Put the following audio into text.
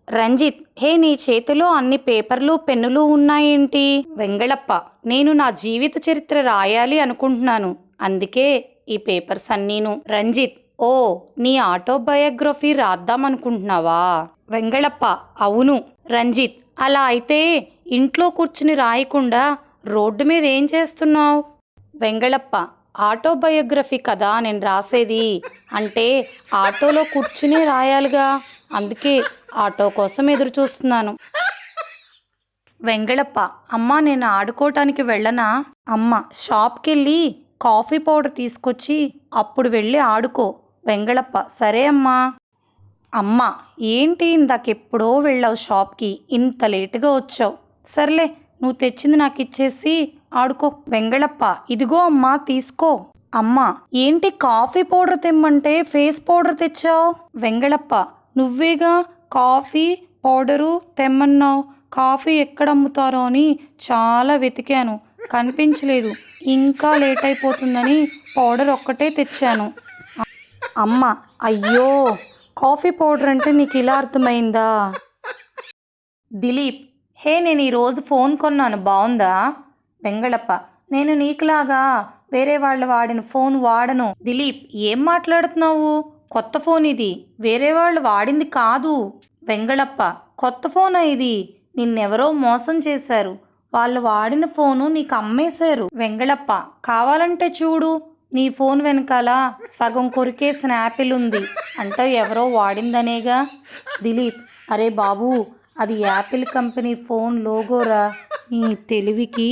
రంజిత్, హే నీ చేతిలో అన్ని పేపర్లు పెన్నులు ఉన్నాయేంటి? వెంగళప్ప, నేను నా జీవిత చరిత్ర రాయాలి అనుకుంటున్నాను, అందుకే ఈ పేపర్స్ అన్నీను. రంజిత్, ఓ, నీ ఆటోబయోగ్రఫీ రాద్దామనుకుంటున్నావా? వెంగళప్ప, అవును. రంజిత్, అలా అయితే ఇంట్లో కూర్చుని రాయకుండా రోడ్డు మీద ఏం చేస్తున్నావు? వెంగళప్ప, ఆటోబయోగ్రఫీ కదా నేను రాసేది, అంటే ఆటోలో కూర్చుని రాయాలిగా, అందుకే ఆటో కోసం ఎదురు చూస్తున్నాను. వెంగళప్ప, అమ్మా నేను ఆడుకోవటానికి వెళ్ళనా? అమ్మ, షాప్కి వెళ్ళి కాఫీ పౌడర్ తీసుకొచ్చి అప్పుడు వెళ్ళి ఆడుకో. వెంగళప్ప, సరే అమ్మా. అమ్మ, ఏంటి ఇందాకెప్పుడో వెళ్ళావు షాప్కి, ఇంత లేటుగా వచ్చావు. సర్లే, నువ్వు తెచ్చింది నాకు ఇచ్చేసి ఆడుకో. వెంగళప్ప, ఇదిగో అమ్మా తీసుకో. అమ్మ, ఏంటి కాఫీ పౌడర్ తెమ్మంటే ఫేస్ పౌడర్ తెచ్చావు? వెంగళప్ప, నువ్వేగా కాఫీ పౌడరు తెమ్మన్నావు. కాఫీ ఎక్కడ అమ్ముతారో అని చాలా వెతికాను, కనిపించలేదు. ఇంకా లేట్ అయిపోతుందని పౌడర్ ఒక్కటే తెచ్చాను. అమ్మ, అయ్యో, కాఫీ పౌడర్ అంటే నీకు ఇలా అర్థమైందా? దిలీప్, హే నేను ఈరోజు ఫోన్ కొన్నాను, బాగుందా? వెంగళప్ప, నేను నీకులాగా వేరే వాళ్ళు వాడిన ఫోన్ వాడను. దిలీప్, ఏం మాట్లాడుతున్నావు? కొత్త ఫోన్ ఇది, వేరే వాళ్ళు వాడింది కాదు. వెంగళప్ప, కొత్త ఫోనా ఇది? నిన్నెవరో మోసం చేశారు, వాళ్ళు వాడిన ఫోను నీకు అమ్మేశారు. వెంగళప్ప, కావాలంటే చూడు, నీ ఫోన్ వెనకాల సగం కొరికేసిన యాపిల్ ఉంది, అంటే ఎవరో వాడిందనేగా. దిలీప్, అరే బాబు, అది యాపిల్ కంపెనీ ఫోన్ లోగోరా, నీ తెలివికి